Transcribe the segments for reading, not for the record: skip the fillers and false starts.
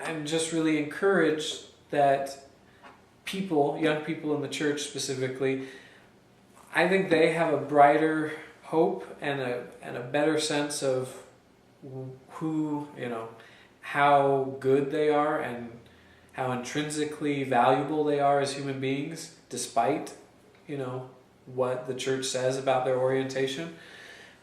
I'm just really encouraged that people, young people in the church specifically, I think they have a brighter hope and a better sense of who, how good they are and how intrinsically valuable they are as human beings, despite, what the church says about their orientation.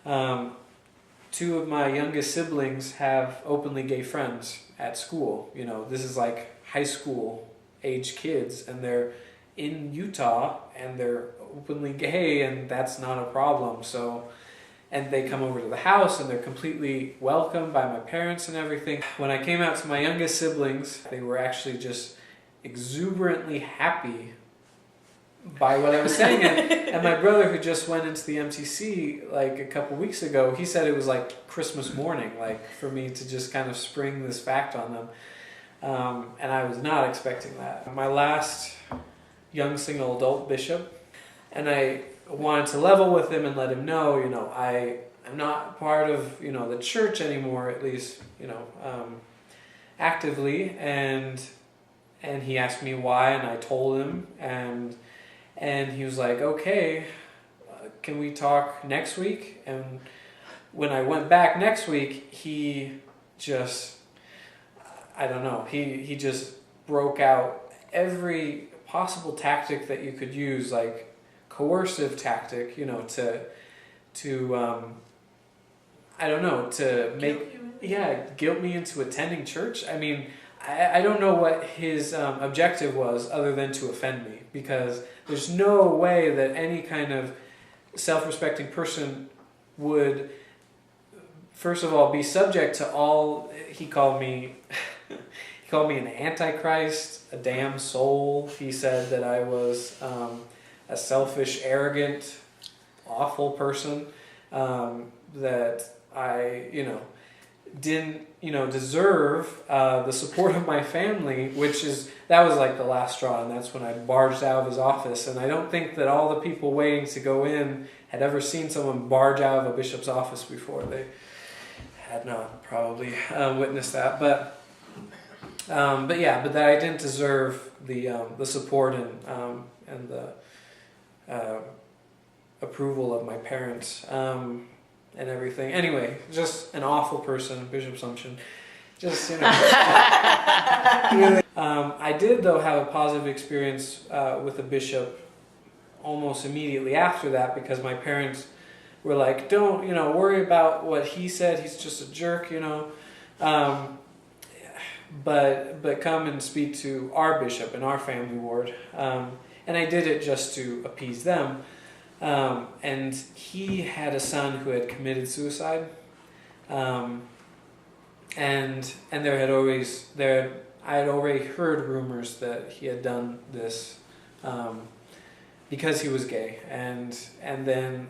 Two of my youngest siblings have openly gay friends at school. This is like high school age kids, and they're in Utah and they're openly gay, and that's not a problem. So, and they come over to the house and they're completely welcomed by my parents and everything. When I came out to my youngest siblings, they were actually just exuberantly happy by what I was saying. And my brother, who just went into the MTC like a couple weeks ago, he said it was like Christmas morning, like for me to just kind of spring this fact on them. And I was not expecting that. My last young single adult bishop, and I wanted to level with him and let him know, I'm not part of, the church anymore, at least, actively. And he asked me why, and I told him, and he was like, okay, can we talk next week? And when I went back next week, he just, I don't know, he just broke out every possible tactic that you could use, like coercive tactic, to I don't know, to guilt me into attending church. I mean, I don't know what his objective was other than to offend me, because there's no way that any kind of self-respecting person would, first of all, be subject to all. He called me an antichrist, a damn soul. He said that I was a selfish, arrogant, awful person, that I, didn't, deserve the support of my family, that was like the last straw, and that's when I barged out of his office. And I don't think that all the people waiting to go in had ever seen someone barge out of a bishop's office before. They had not probably witnessed that, but that I didn't deserve the support and the approval of my parents. And everything. Anyway, just an awful person, Bishop Sumption. Just, really. I did, though, have a positive experience with a bishop almost immediately after that, because my parents were like, don't, worry about what he said. He's just a jerk, but come and speak to our bishop in our family ward. And I did it just to appease them. And he had a son who had committed suicide, and I had already heard rumors that he had done this because he was gay, and then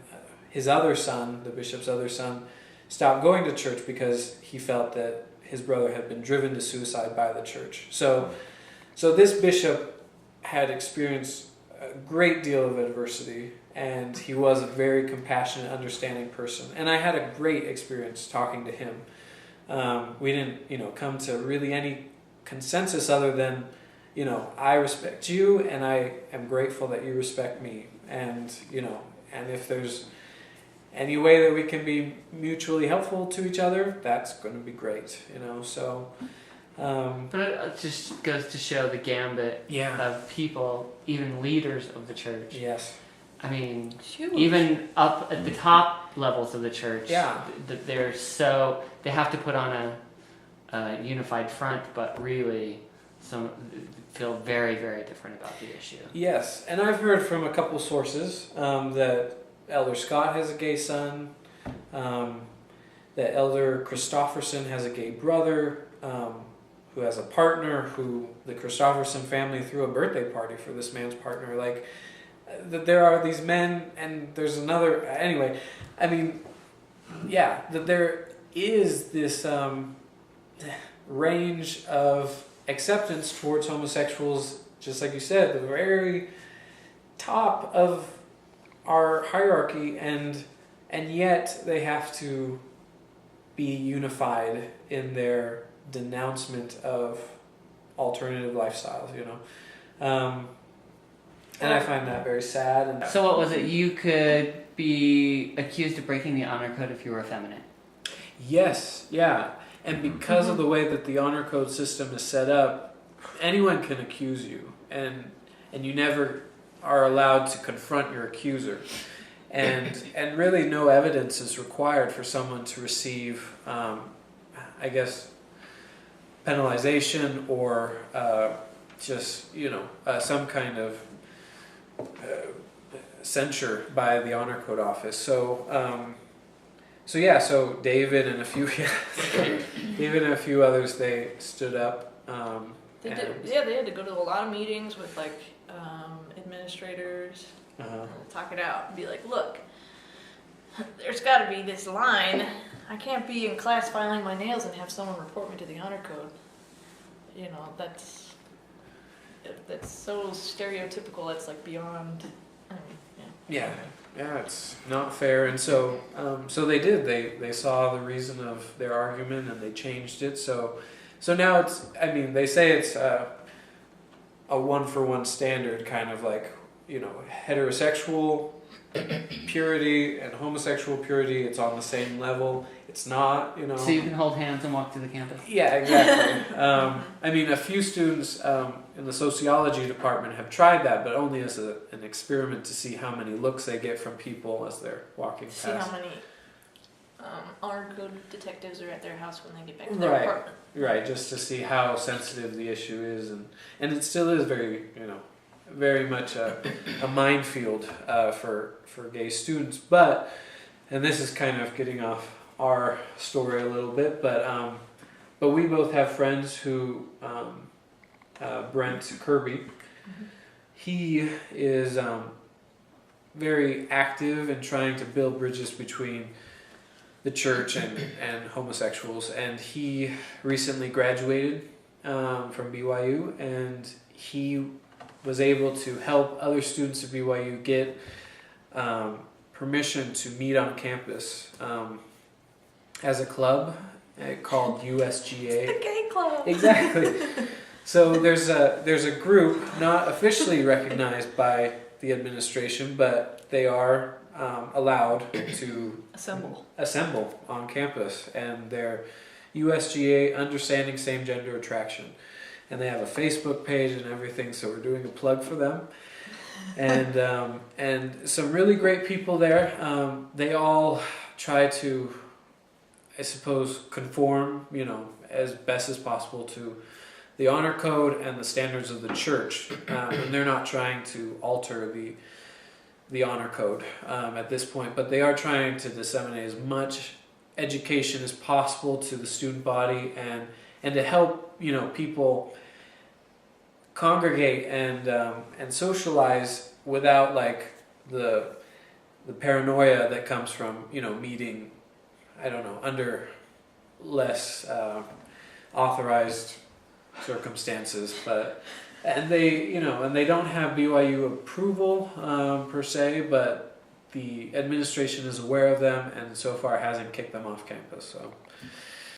his other son, the bishop's other son, stopped going to church because he felt that his brother had been driven to suicide by the church. So this bishop had experienced a great deal of adversity, and he was a very compassionate, understanding person. And I had a great experience talking to him. We didn't, come to really any consensus other than, I respect you, and I am grateful that you respect me. And, and if there's any way that we can be mutually helpful to each other, that's going to be great, so... but it just goes to show the gambit of people, even leaders of the church. Yes. I mean, even up at the top levels of the church, they have to put on a unified front, but really feel very, very different about the issue. Yes, and I've heard from a couple sources that Elder Scott has a gay son, that Elder Christofferson has a gay brother, who has a partner who the Christofferson family threw a birthday party for this man's partner. Like, that there are these men, and there's another, anyway, I mean, that there is this range of acceptance towards homosexuals, just like you said, the very top of our hierarchy, and yet they have to be unified in their denouncement of alternative lifestyles, and I find that very sad. And so what was it? You could be accused of breaking the honor code if you were effeminate. Yes, yeah. And because of the way that the honor code system is set up, anyone can accuse you, and you never are allowed to confront your accuser. And really no evidence is required for someone to receive, penalization or some kind of censure by the honor code office. So David and a few others, they stood up. They had to go to a lot of meetings with administrators, talk it out, and be like, look, there's got to be this line. I can't be in class filing my nails and have someone report me to the honor code. That's so stereotypical. It's like beyond. Yeah, it's not fair. And so they did. They saw the reason of their argument and they changed it. So now it's. I mean, they say it's a 1-for-1 standard, kind of like heterosexual purity and homosexual purity. It's on the same level. It's not, So you can hold hands and walk to the campus. Yeah, exactly. I mean, a few students in the sociology department have tried that, but only as an experiment to see how many looks they get from people as they're walking past. See how many honor code detectives are at their house when they get back to their apartment. Right, just to see how sensitive the issue is, and it still is very much a minefield for gay students. But, and this is kind of getting off our story a little bit, but we both have friends who, Brent Kirby, he is very active in trying to build bridges between the church and homosexuals, and he recently graduated from BYU, and he was able to help other students at BYU get permission to meet on campus as a club called USGA. The gay club. Exactly. So there's a group not officially recognized by the administration, but they are allowed to assemble on campus, and they're USGA, Understanding Same Gender Attraction. And they have a Facebook page and everything, so we're doing a plug for them. And some really great people there. They all try to, I suppose, conform, as best as possible to the honor code and the standards of the church. And they're not trying to alter the honor code at this point, but they are trying to disseminate as much education as possible to the student body and to help people congregate and socialize without the paranoia that comes from meeting under less authorized circumstances, and they don't have BYU approval per se, but the administration is aware of them and so far hasn't kicked them off campus. So